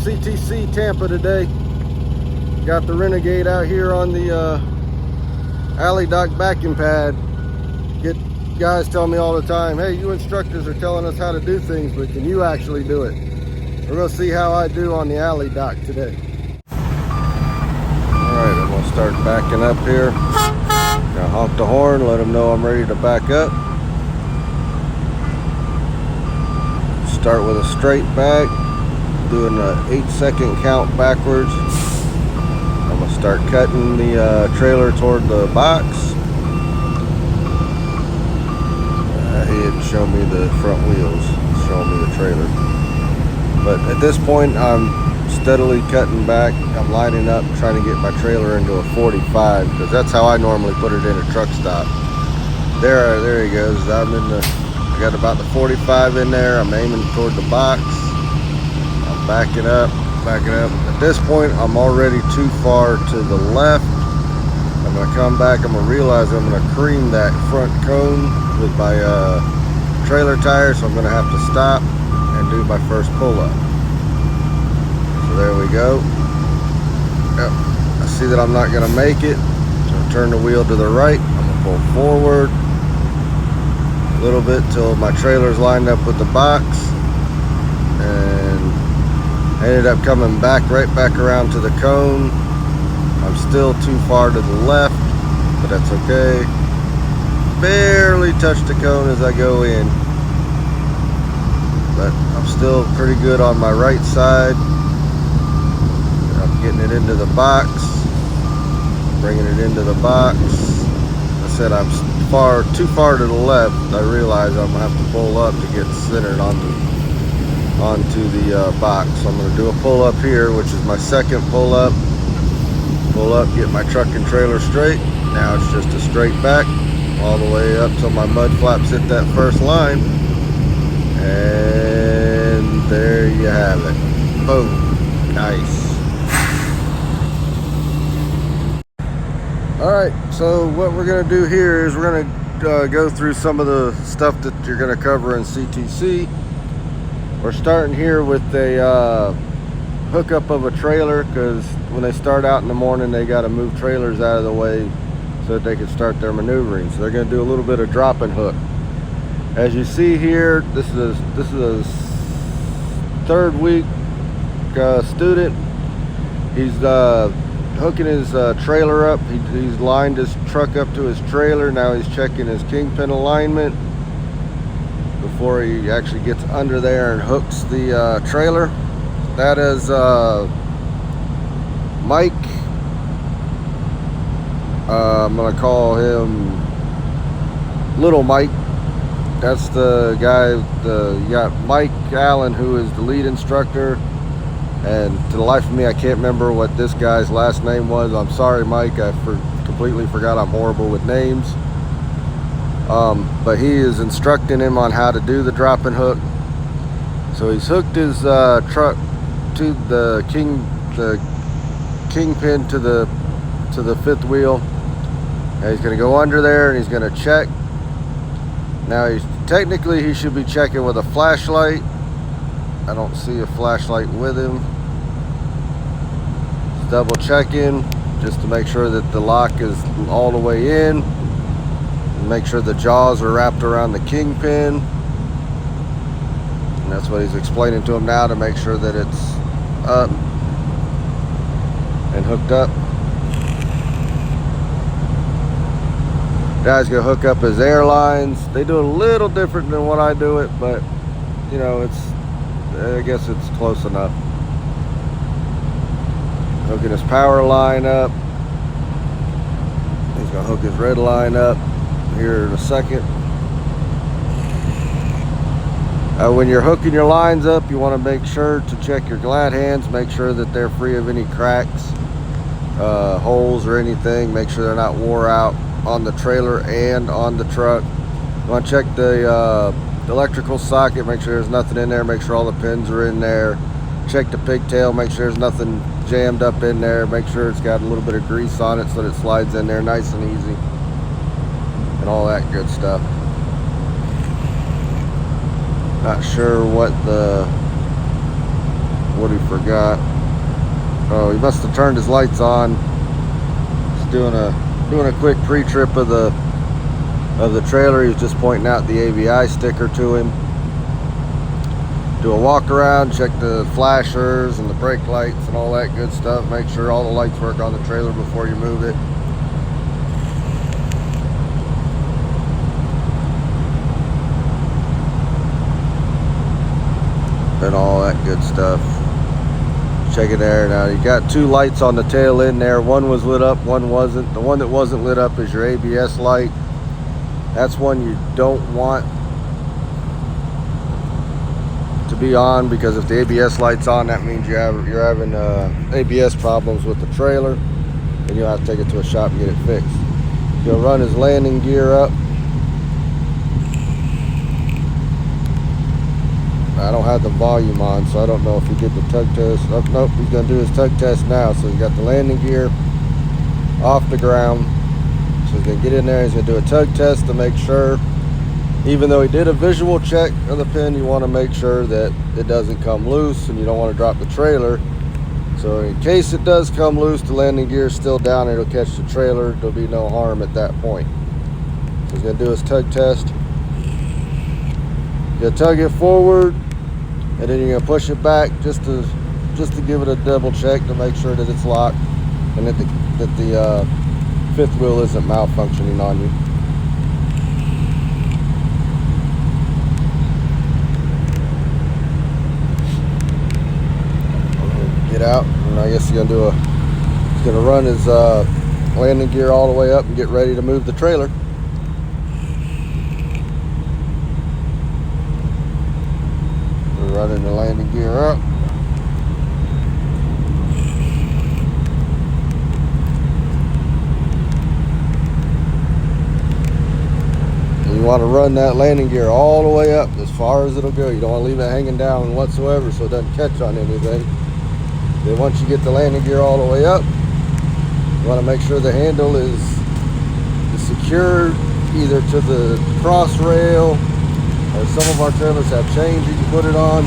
CTC Tampa today. Got the Renegade out here on the alley dock backing pad. Get guys tell me all the time, hey, you instructors are telling us how to do things, but can you actually do it? We're gonna see how I do on the alley dock today. Alright, I'm gonna start backing up here. Gonna honk the horn, let them know I'm ready to back up. Start with a straight back, doing an 8-second count backwards. I'm gonna start cutting the trailer toward the box. He didn't show me the front wheels, he's showing me the trailer. But at this point, I'm steadily cutting back. I'm lining up, trying to get my trailer into a 45, because that's how I normally put it in a truck stop. There he goes. I got about the 45 in there. I'm aiming toward the box. I'm backing up. At this point, I'm already too far to the left. I'm gonna come back. I'm gonna realize I'm gonna cream that front cone with my trailer tire, so I'm gonna have to stop and do my first pull-up. So there we go. Yep. I see that I'm not gonna make it. So I'm gonna turn the wheel to the right. I'm gonna pull forward a little bit till my trailer's lined up with the box, and I ended up coming back right back around to the cone. I'm still too far to the left, but that's okay. Barely touch the cone as I go in, but I'm still pretty good on my right side. I'm getting it into the box, bringing it into the box. I said I'm too far to the left. I realize I'm gonna have to pull up to get centered onto the box. So I'm gonna do a pull up here, which is my second pull up. Pull up, get my truck and trailer straight. Now it's just a straight back all the way up till my mud flaps hit that first line. And there you have it. Boom. Nice. Alright, so what we're going to do here is we're going to go through some of the stuff that you're going to cover in CTC. We're starting here with a hookup of a trailer, because when they start out in the morning they got to move trailers out of the way so that they can start their maneuvering. So they're going to do a little bit of drop and hook. As you see here, this is a third week student. He's hooking his trailer up. He's lined his truck up to his trailer. Now he's checking his kingpin alignment before he actually gets under there and hooks the trailer. That is Mike. I'm gonna call him Little Mike. That's the guy. You got Mike Allen, who is the lead instructor, and to the life of me I can't remember what this guy's last name was. I'm sorry, Mike, I completely forgot. I'm horrible with names. But he is instructing him on how to do the drop and hook. So he's hooked his truck to the kingpin to the fifth wheel, and he's going to go under there and he's going to check. Now he should be checking with a flashlight. I don't see a flashlight with him. He's double checking just to make sure that the lock is all the way in, and make sure the jaws are wrapped around the kingpin. And that's what he's explaining to him now, to make sure that it's up and hooked up. Guy's gonna hook up his airlines. They do it a little different than what I do it, but you know, I guess it's close enough. Hooking his power line up. He's gonna hook his red line up here in a second. When you're hooking your lines up, you want to make sure to check your glad hands, make sure that they're free of any cracks, holes or anything. Make sure they're not wore out on the trailer and on the truck. You want to check the electrical socket, make sure there's nothing in there, make sure all the pins are in there. Check the pigtail, make sure there's nothing jammed up in there, make sure it's got a little bit of grease on it so that it slides in there nice and easy, and all that good stuff. Not sure what what he forgot. Oh, he must have turned his lights on. He's doing a quick pre-trip of the trailer. He was just pointing out the ABI sticker to him. Do a walk around, check the flashers and the brake lights and all that good stuff. Make sure all the lights work on the trailer before you move it. And all that good stuff. Check it there. Now you got two lights on the tail end there. One was lit up, one wasn't. The one that wasn't lit up is your ABS light. That's one you don't want to be on, because if the ABS light's on, that means you're having ABS problems with the trailer, and you'll have to take it to a shop and get it fixed. You'll run his landing gear up. I don't have the volume on, so I don't know if he did the tug test. Oh, nope, he's going to do his tug test now. So he's got the landing gear off the ground. So he's going to get in there. He's going to do a tug test to make sure, even though he did a visual check of the pin, you want to make sure that it doesn't come loose, and you don't want to drop the trailer. So in case it does come loose, the landing gear is still down, it'll catch the trailer. There'll be no harm at that point. So he's going to do his tug test. You'll tug it forward, and then you're going to push it back just to give it a double check to make sure that it's locked and that the fifth wheel isn't malfunctioning on you. Get out, and I guess he's gonna run his landing gear all the way up and get ready to move the trailer. We're running the landing gear up. You want to run that landing gear all the way up as far as it'll go. You don't want to leave it hanging down whatsoever so it doesn't catch on anything. Then once you get the landing gear all the way up, you want to make sure the handle is secured either to the cross rail, or some of our trailers have chains you can put it on,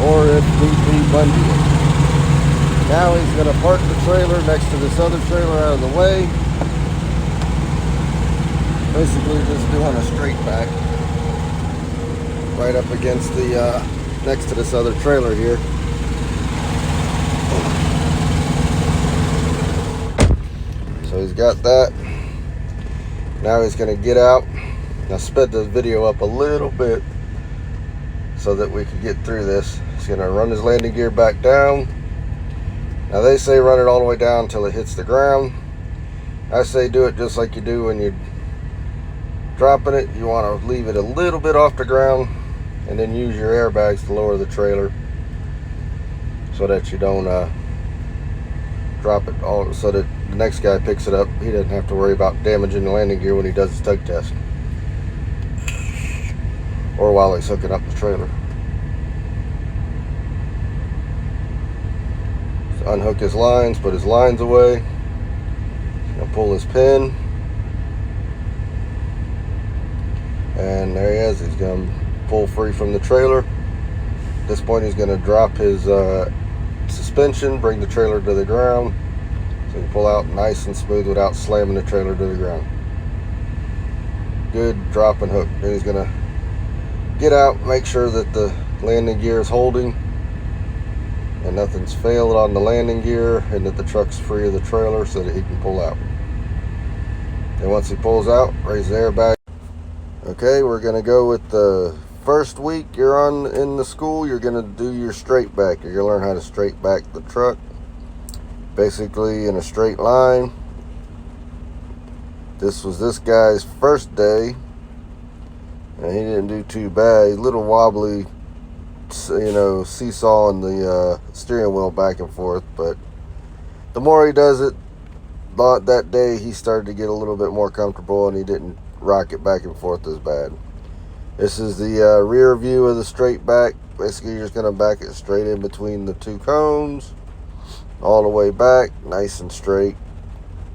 or if need be, bungee it. Now he's going to park the trailer next to this other trailer out of the way. Basically just doing a straight back right up against the next to this other trailer here. So he's got that. Now he's going to get out. Now sped the video up a little bit so that we can get through this. He's going to run his landing gear back down. Now they say run it all the way down until it hits the ground. I say do it just like you do when you're dropping it. You want to leave it a little bit off the ground and then use your airbags to lower the trailer so that you don't drop it all, so that the next guy picks it up. He doesn't have to worry about damaging the landing gear when he does his tug test or while he's hooking up the trailer. So unhook his lines, put his lines away. He's gonna pull his pin. And there he is. He's going to pull free from the trailer. At this point, he's going to drop his suspension, bring the trailer to the ground, so he can pull out nice and smooth without slamming the trailer to the ground. Good drop and hook. Then he's going to get out, make sure that the landing gear is holding and nothing's failed on the landing gear, and that the truck's free of the trailer so that he can pull out. And once he pulls out, raise the airbag. Okay, we're going to go with the first week you're in the school. You're going to do your straight back. You're going to learn how to straight back the truck, basically in a straight line. This was this guy's first day, and he didn't do too bad. He's a little wobbly, seesawing the steering wheel back and forth, but the more he does it, that day he started to get a little bit more comfortable, and he didn't rock it back and forth as bad. This is the rear view of the straight back. Basically, you're just going to back it straight in between the two cones, all the way back, nice and straight.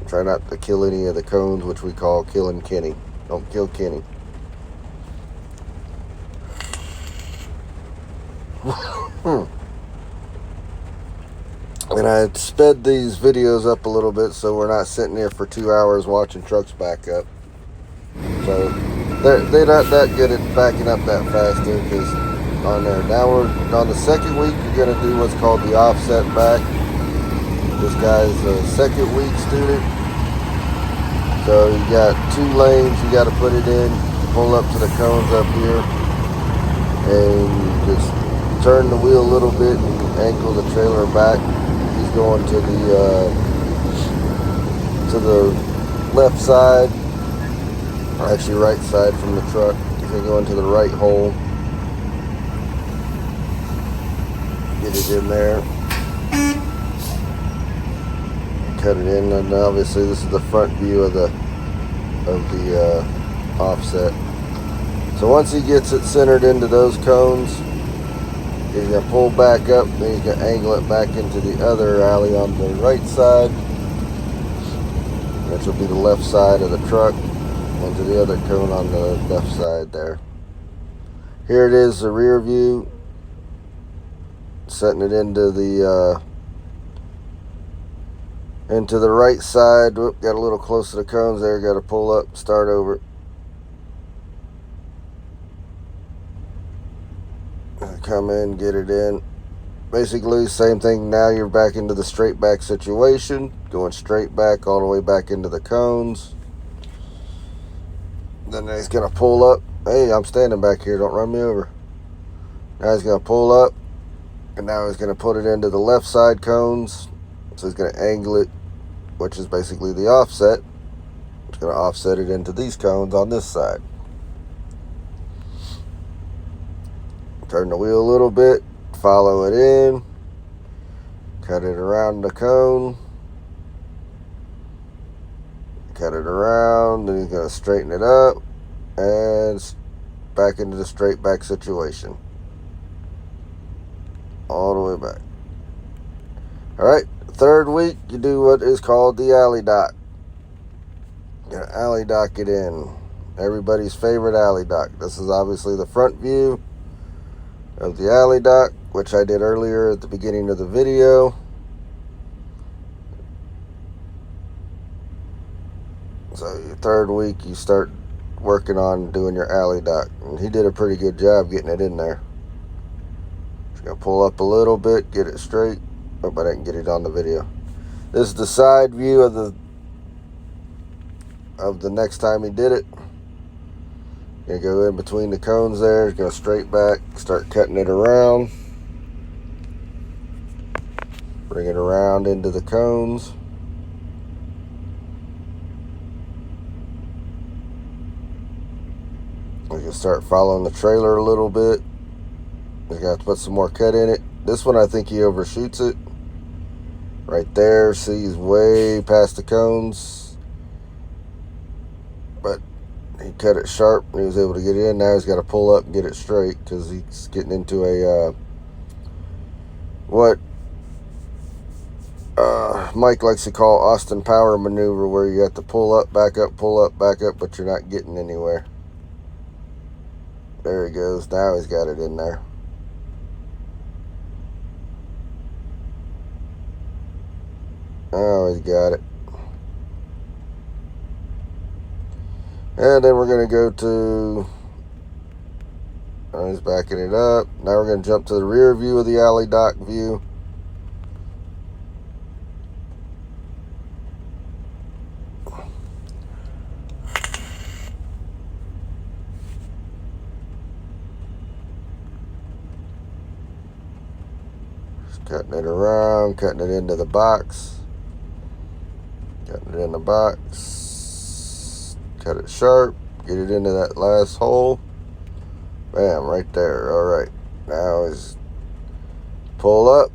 Try not to kill any of the cones, which we call killing Kenny. Don't kill Kenny. And I sped these videos up a little bit so we're not sitting here for 2 hours watching trucks back up. So they're not that good at backing up that fast here, because on there. Now we're on the second week. You're going to do what's called the offset back. This guy's a second week student. So you got 2 lanes you got to put it in, pull up to the cones up here, and you just turn the wheel a little bit and angle the trailer back. He's going to the left side, actually right side from the truck. He's going to go into the right hole. Get it in there. Cut it in, and obviously this is the front view of the offset. So once he gets it centered into those cones, he's going to pull back up, then he's going to angle it back into the other alley on the right side, which will be the left side of the truck, into the other cone on the left side there. Here it is, the rear view, setting it into the right side. Whoop, got a little close to the cones there. Got to pull up, start over. Come in, get it in. Basically, same thing. Now you're back into the straight back situation. Going straight back all the way back into the cones. Then he's going to pull up. Hey, I'm standing back here. Don't run me over. Now he's going to pull up. And now he's going to put it into the left side cones. So he's going to angle it, which is basically the offset. It's going to offset it into these cones on this side. Turn the wheel a little bit, follow it in, cut it around the cone, cut it around, then he's going to straighten it up, and back into the straight back situation. All the way back. Alright, third week, you do what is called the alley dock. You're going to alley dock it in. Everybody's favorite alley dock. This is obviously the front view of the alley dock, which I did earlier at the beginning of the video. So your third week, you start working on doing your alley dock. And he did a pretty good job getting it in there. Just going to pull up a little bit, get it straight. Hope I didn't get it on the video. This is the side view of the next time he did it. Gonna go in between the cones there, go straight back, start cutting it around. Bring it around into the cones. We can start following the trailer a little bit. We're gonna have to put some more cut in it. This one I think he overshoots it. Right there, see, he's way past the cones. But he cut it sharp and he was able to get it in. Now he's got to pull up and get it straight, because he's getting into a what Mike likes to call Austin Power maneuver, where you have to pull up, back up, but you're not getting anywhere. There he goes. Now he's got it in there. Oh, he's got it. And then we're going to go to, he's backing it up. Now we're going to jump to the rear view of the alley dock view. Just cutting it around, cutting it into the box. Cutting it in the box. Cut it sharp, get it into that last hole. Bam, right there. Alright, now is pull up,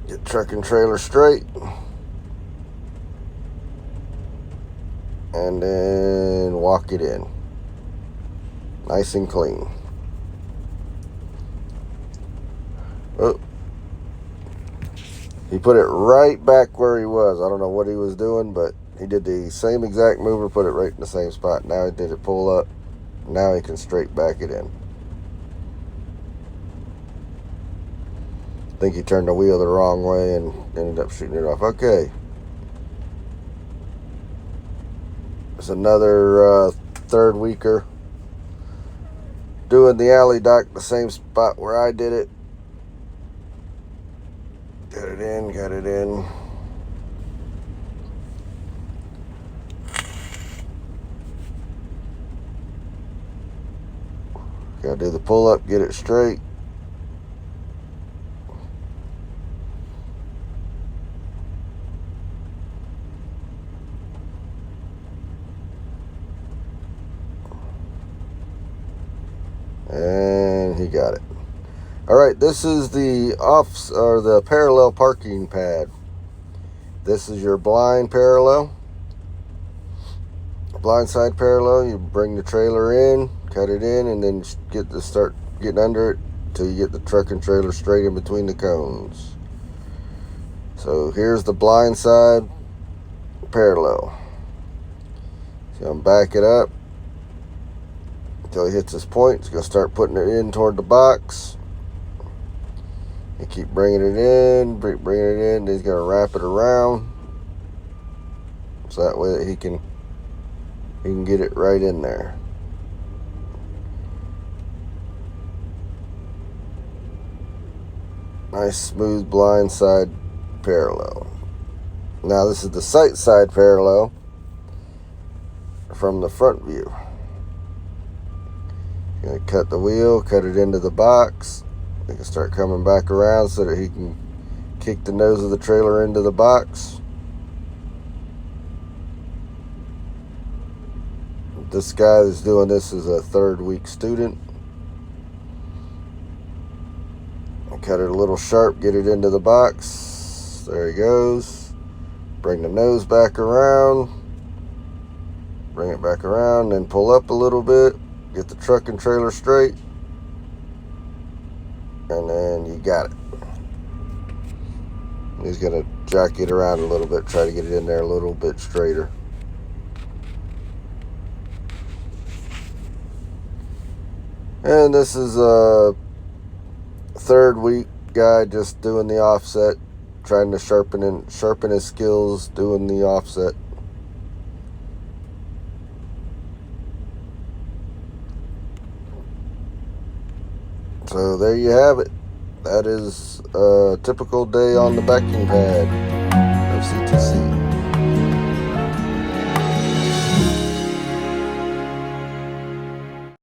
get truck and trailer straight, and then walk it in. Nice and clean. Oh, he put it right back where he was. I don't know what he was doing, but he did the same exact mover, put it right in the same spot. Now he did it pull up. Now he can straight back it in. I think he turned the wheel the wrong way and ended up shooting it off. Okay. It's another third weeker. Doing the alley dock, the same spot where I did it. Got it in, got it in. Gotta do the pull up, get it straight. And he got it. All right, this is the the parallel parking pad. This is your blind parallel. Blind side parallel. You bring the trailer in, cut it in, and then start getting under it till you get the truck and trailer straight in between the cones. So here's the blind side parallel. So I'm back it up until he hits this point. He's gonna start putting it in toward the box. You keep bringing it in, bringing it in. He's gonna wrap it around, so that way he can get it right in there. Nice smooth blind side parallel. Now this is the sight side parallel from the front view. You're gonna cut the wheel, cut it into the box. He can start coming back around so that he can kick the nose of the trailer into the box. This guy that's doing this is a third week student. Cut it a little sharp, get it into the box. There he goes. Bring the nose back around. Bring it back around, then pull up a little bit. Get the truck and trailer straight. And then you got it. He's going to jack it around a little bit, try to get it in there a little bit straighter. And this is a third week guy just doing the offset, trying to sharpen his skills doing the offset. So there you have it. That is a typical day on the backing pad of CTC